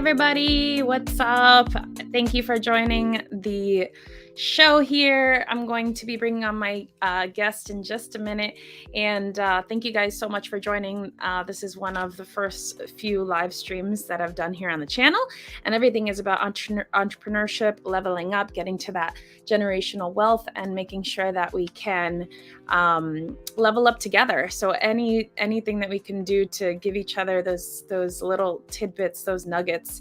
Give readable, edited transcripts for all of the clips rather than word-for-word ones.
everybody. What's up? Thank you for joining the show here. I'm going to be bringing on my guest in just a minute. And thank you guys so much for joining. This is one of the first few live streams that I've done here on the channel. And everything is about entrepreneurship, leveling up, getting to that generational wealth, and making sure that we can level up together. So anything that we can do to give each other those little tidbits, those nuggets,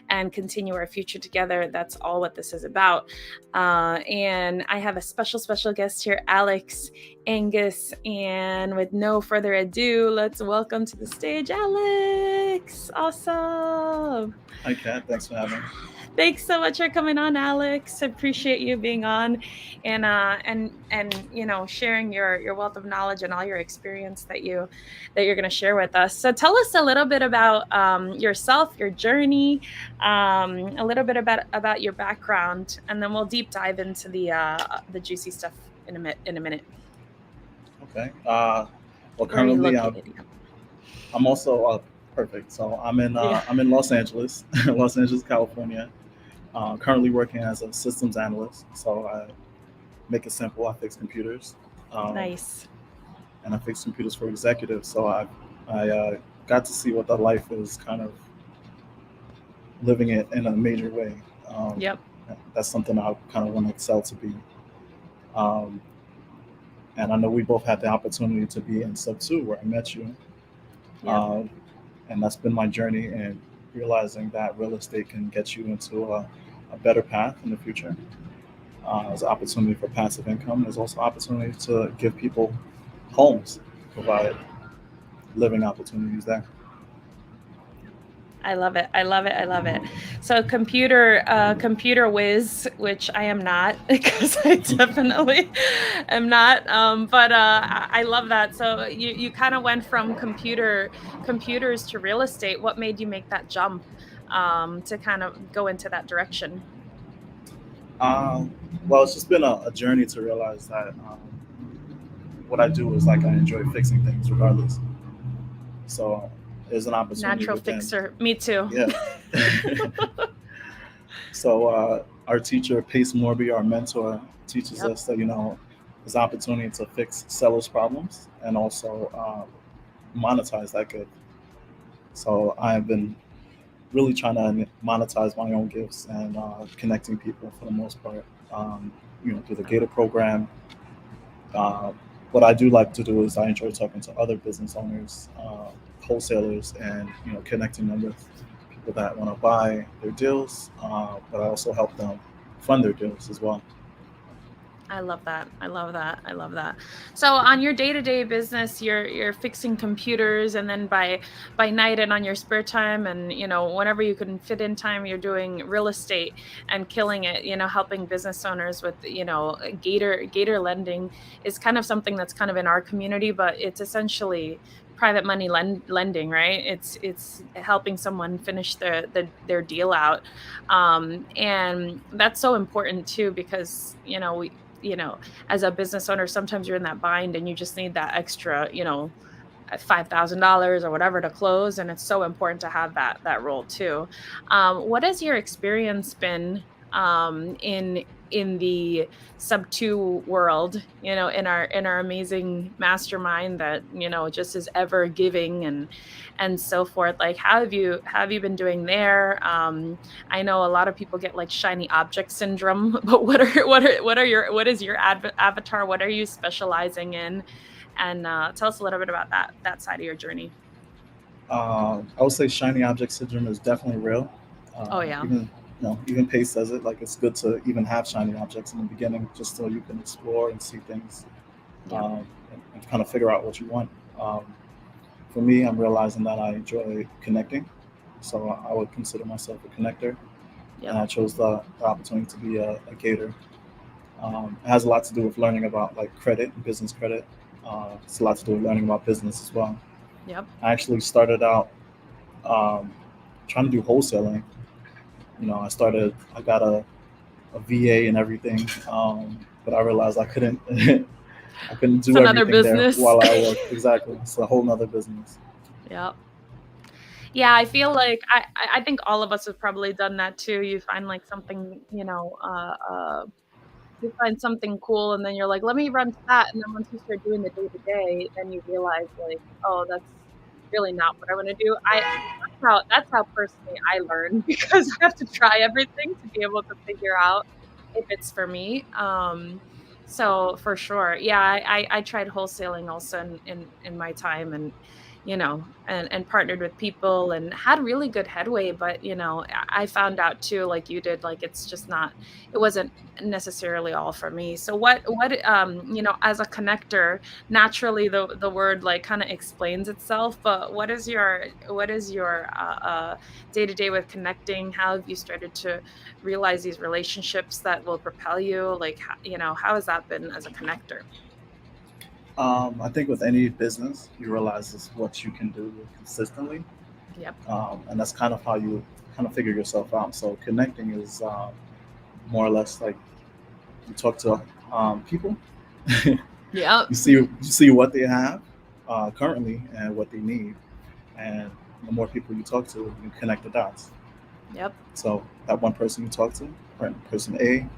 and continue our future together, that's all what this is about. And I have a special guest here, Alex, Angus, and with no further ado, let's welcome to the stage Alex. Awesome. Hi, Kat. Thanks for having me. Thanks so much for coming on, Alex. I appreciate you being on, and sharing your wealth of knowledge and all your experience that you're going to share with us. So tell us a little bit about yourself, your journey, a little bit about your background, and then we'll deep dive into the juicy stuff in a minute. Okay. Where are you Currently, located? I'm also perfect. So I'm in Los Angeles, Los Angeles, California. Currently working as a systems analyst. So I make it simple. I fix computers. Nice. And I fix computers for executives. So I got to see what that life is, kind of living it in a major way. Yep. That's something I kind of want to excel to be. Um, and I know we both had the opportunity to be in Sub 2 where I met you. Yep. And that's been my journey, and realizing that real estate can get you into a better path in the future. There's opportunity for passive income. There's also opportunity to give people homes, provide living opportunities there. I love it. I love it. I love it. So computer whiz, which I am not, because I definitely am not. But I love that. So you kind of went from computers to real estate. What made you make that jump to kind of go into that direction? Well, it's just been a journey to realize that what I do is like I enjoy fixing things regardless. So there's an opportunity Natural within. fixer. Me too. Yeah. So our teacher, Pace Morby, our mentor, teaches Yep. us that there's opportunity to fix sellers' problems and also monetize that good. So I have been really trying to monetize my own gifts and connecting people for the most part. Through the Gator program. Uh, what I do like to do is I enjoy talking to other business owners, wholesalers, and connecting them with people that want to buy their deals. But I also help them fund their deals as well. I love that. I love that. I love that. So on your day-to-day business, you're fixing computers, and then by night and on your spare time, and whenever you can fit in time, you're doing real estate and killing it. Helping business owners with Gator lending is kind of something that's kind of in our community, but it's essentially private money lending, right? It's helping someone finish their deal out, and that's so important too, because as a business owner, sometimes you're in that bind and you just need that extra, $5,000 or whatever to close, and it's so important to have that role too. What has your experience been in the Sub 2 world? In our amazing mastermind that just is ever giving and so forth. Like, how have you been doing there? I know a lot of people get like shiny object syndrome, but what is your avatar? What are you specializing in? And tell us a little bit about that side of your journey. I would say shiny object syndrome is definitely real. Oh yeah. Even Pace says it, like it's good to even have shiny objects in the beginning, just so you can explore and see things, Yep. and kind of figure out what you want. For me, I'm realizing that I enjoy connecting, so I would consider myself a connector, and I Yep. chose the opportunity to be a gator. It has a lot to do with learning about like credit and business credit. It's a lot to do with learning about business as well. Yep. I actually started out um, trying to do wholesaling. I got a VA and everything, but I realized I couldn't I couldn't It's do another everything there business. while I worked. Exactly, it's a whole nother business. Yep. Yeah, I feel like I think all of us have probably done that too. You find like something, you find something cool and then you're like, "Let me run to that," and then once you start doing the day to day, then you realize like, "Oh, that's really not what I wanna do." I that's how personally I learn because I have to try everything to be able to figure out if it's for me. So for sure, yeah, I tried wholesaling also in my time and, and partnered with people and had really good headway, but, I found out too, like you did, like it's just not it wasn't necessarily all for me. So as a connector, naturally the word like kind of explains itself, but what is your day to day with connecting? How have you started to realize these relationships that will propel you? Like how has that been as a connector? I think with any business, you realize is what you can do consistently, Yep. and that's kind of how you kind of figure yourself out. So connecting is more or less like you talk to people, Yep. you see what they have currently and what they need, and the more people you talk to, you connect the dots. Yep. So that one person you talk to, person A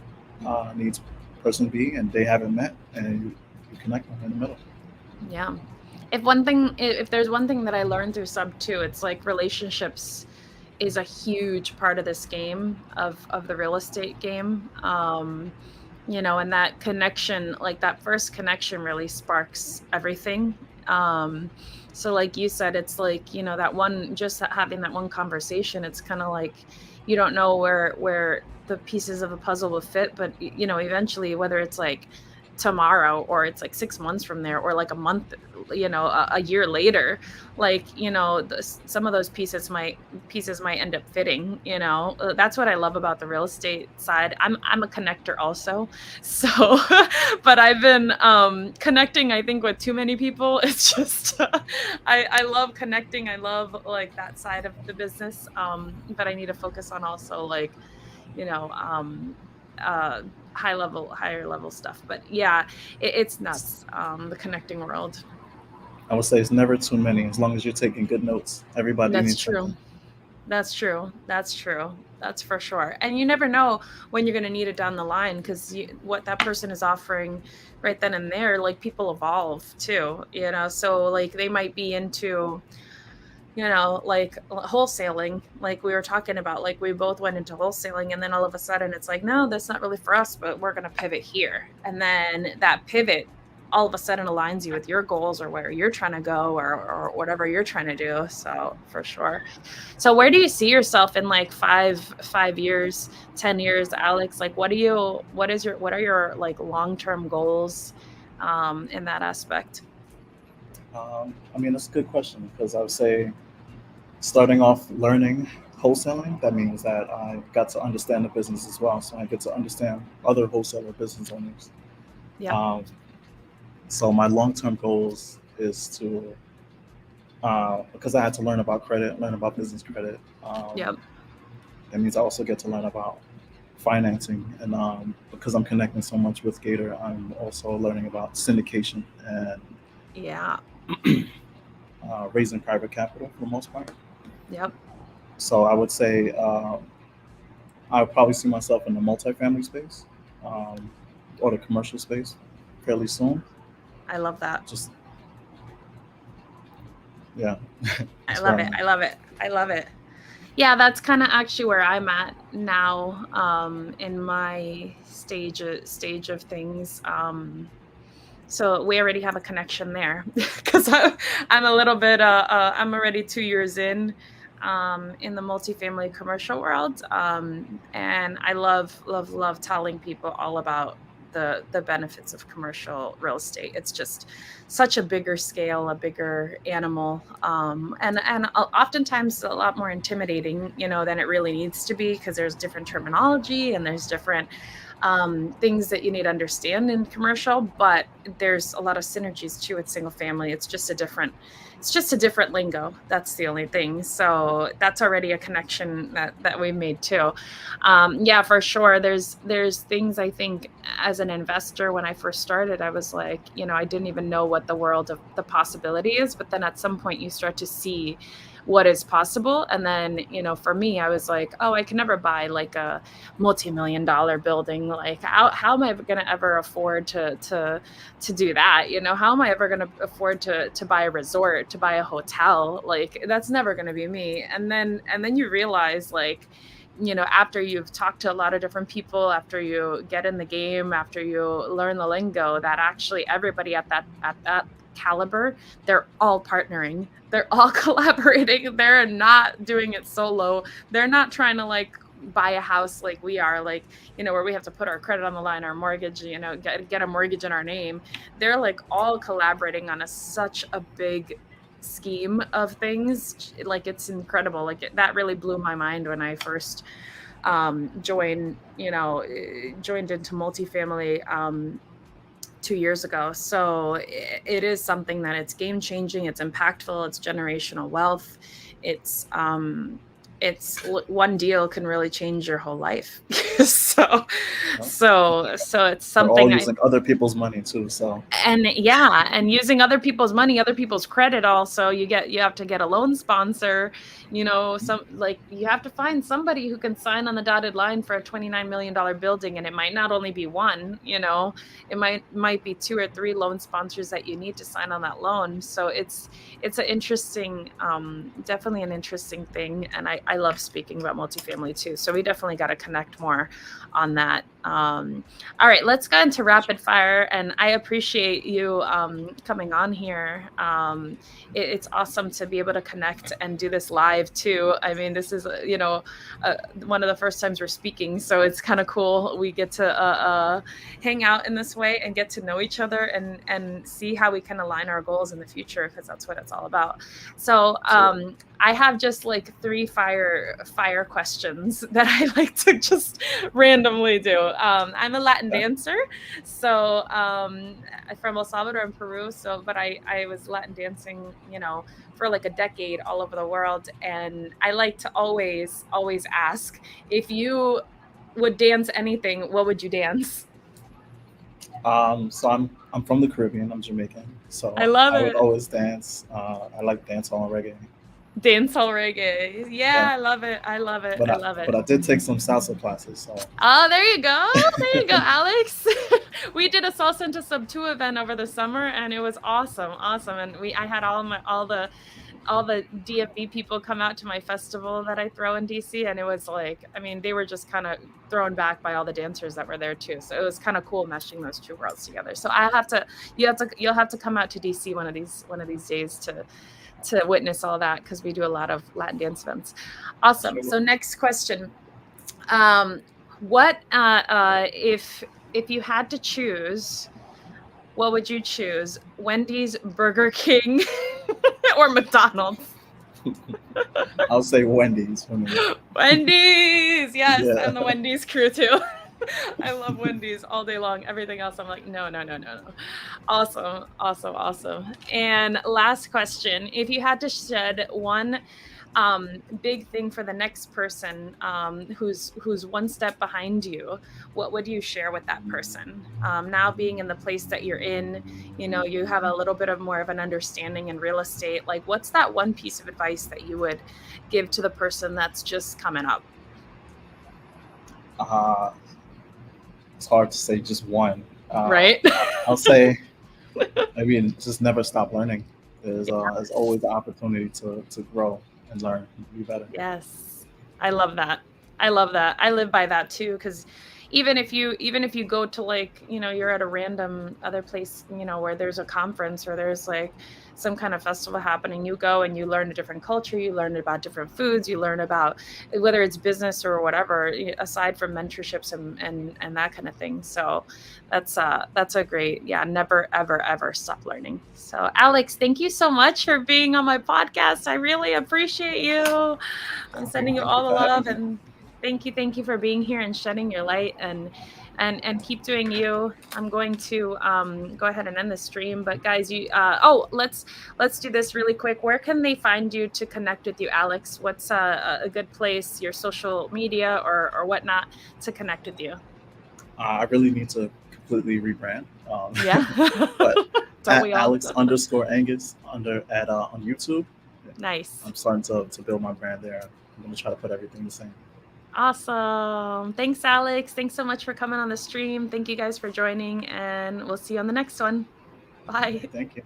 needs person B, and they haven't met, and you connect them in the middle. Yeah. If there's one thing that I learned through sub 2, it's like relationships is a huge part of this game of the real estate game. And that connection, like that first connection really sparks everything. So like you said, it's like, having that one conversation, it's kind of like you don't know where the pieces of the puzzle will fit, but eventually whether it's like tomorrow or it's like 6 months from there or like a month, a year later, like some of those pieces might end up fitting. That's what I love about the real estate side. I'm a connector also. So but I've been connecting, I think, with too many people. It's just I love connecting. I love like that side of the business, but I need to focus on also like you know um uh higher level stuff. But yeah, it's nuts, the connecting world. I would say it's never too many as long as you're taking good notes. Everybody That's needs true. something. That's true. That's true. That's for sure. And you never know when you're going to need it down the line because what that person is offering right then and there, like people evolve too, so like they might be into, like wholesaling, like we were talking about, like we both went into wholesaling and then all of a sudden it's like, no, that's not really for us, but we're going to pivot here. And then that pivot all of a sudden aligns you with your goals or where you're trying to go or whatever you're trying to do. So for sure. So where do you see yourself in like 5 years, 10 years, Alex? Like what are your like long-term goals in that aspect? I mean, that's a good question because I would say starting off learning wholesaling, that means that I got to understand the business as well. So I get to understand other wholesaler business owners. Yep. Um, so my long-term goals is to, because I had to learn about credit, learn about business credit. Yep. That means I also get to learn about financing, and because I'm connecting so much with Gator, I'm also learning about syndication and Yeah. raising private capital for the most part. Yep. So I would say I would probably see myself in the multifamily space um, or the commercial space fairly soon. I love that. Just yeah, I that's where love I'm it. at. I love it. I love it. Yeah, that's kind of actually where I'm at now, in my stage of things. So we already have a connection there because I'm a little bit I'm already 2 years in the multifamily commercial world, and I love telling people all about the benefits of commercial real estate. It's just such a bigger scale, a bigger animal, and oftentimes a lot more intimidating, than it really needs to be because there's different terminology and there's different things that you need to understand in commercial, but there's a lot of synergies too with single family. It's just a different lingo. That's the only thing. So that's already a connection that we made too. Yeah, for sure. There's things I think as an investor when I first started, I was like, I didn't even know what the world of the possibility is. But then at some point you start to see what is possible. And then, for me, I was like, oh, I can never buy like a multi-million dollar building. Like, how am I going to ever afford to do that? How am I ever going to afford to buy a resort, to buy a hotel? Like, that's never going to be me. And then you realize, like, after you've talked to a lot of different people, after you get in the game, after you learn the lingo, that actually everybody at that caliber, they're all partnering. They're all collaborating. They're not doing it solo. They're not trying to like buy a house like we are, like, where we have to put our credit on the line, our mortgage, get a mortgage in our name. They're like all collaborating on such a big scheme of things. Like, it's incredible. Like, that really blew my mind when I first joined into multifamily 2 years ago. So it is something that it's game changing, it's impactful, it's generational wealth. It's one deal can really change your whole life. so Well, so it's we're all something using other people's money too, so and using other people's money, other people's credit. Also, you have to get a loan sponsor. Some, like, you have to find somebody who can sign on the dotted line for a $29 million building, and it might not only be one. It might be 2 or 3 loan sponsors that you need to sign on that loan. So it's an interesting, definitely an interesting thing, and I love speaking about multifamily too. So we definitely got to connect more on that. All right, let's go into rapid fire, and I appreciate you coming on here. It's awesome to be able to connect and do this live too. I mean, this is one of the first times we're speaking, so it's kind of cool. We get to hang out in this way and get to know each other and see how we can align our goals in the future, because that's what it's all about. So I have just like 3 fire questions that I like to just randomly do. I'm a Latin dancer, so from El Salvador and Peru. So, but I was Latin dancing, for like a decade all over the world, and I like to always ask, if you would dance anything, what would you dance? So I'm from the Caribbean. I'm Jamaican, I so love I would it. always dance. I like dancehall and reggae. Dancehall reggae. Yeah, Yeah, I love it. I love it. but I I love but it. I did take some salsa classes. So Oh, there you go. There you go, Alex. We did a salsa into sub 2 event over the summer, and it was awesome. Awesome. And I had all the DFB people come out to my festival that I throw in DC, and it was like, I mean, they were just kind of thrown back by all the dancers that were there too. So it was kind of cool meshing those two worlds together. So you'll have to come out to DC one of these days to witness all that, because we do a lot of Latin dance events. Awesome. sure. So next question. Um, what if you had to choose, what would you choose? Wendy's, Burger King, or McDonald's? I'll say Wendy's for me. Wendy's. Yes, Yeah. I'm the Wendy's crew too. I love Wendy's all day long. Everything else, I'm like, no, no, no, no, no. Awesome, awesome, awesome. And last question: if you had to shed one big thing for the next person who's one step behind you, what would you share with that person? Now being in the place that you're in, you have a little bit of more of an understanding in real estate. Like, what's that one piece of advice that you would give to the person that's just coming up? Uh, it's hard to say just one. Right. I'll say maybe just never stop learning. There's always the opportunity to grow and learn and be better. Yes. I love that. I love that. I live by that too, cuz even if you go to, like, you're at a random other place, where there's a conference or there's like some kind of festival happening, you go and you learn a different culture, you learn about different foods, you learn about whether it's business or whatever, aside from mentorships and that kind of thing. So that's a great, yeah, never ever ever stop learning. So Alex, thank you so much for being on my podcast. I really appreciate you. I'm sending you Thank you all the for having love, me. and thank you for being here and shedding your light, and keep doing you. I'm going to go ahead and end the stream, but guys, let's do this really quick. Where can they find you to connect with you, Alex? What's a good place, your social media or whatnot, to connect with you? I really need to completely rebrand. Yeah. But Don't at we all? Alex underscore Angus on YouTube, Nice. I'm starting to build my brand there. I'm going to try to put everything the same. Awesome. Thanks, Alex. Thanks so much for coming on the stream. Thank you guys for joining, and we'll see you on the next one. Okay, Bye. thank you.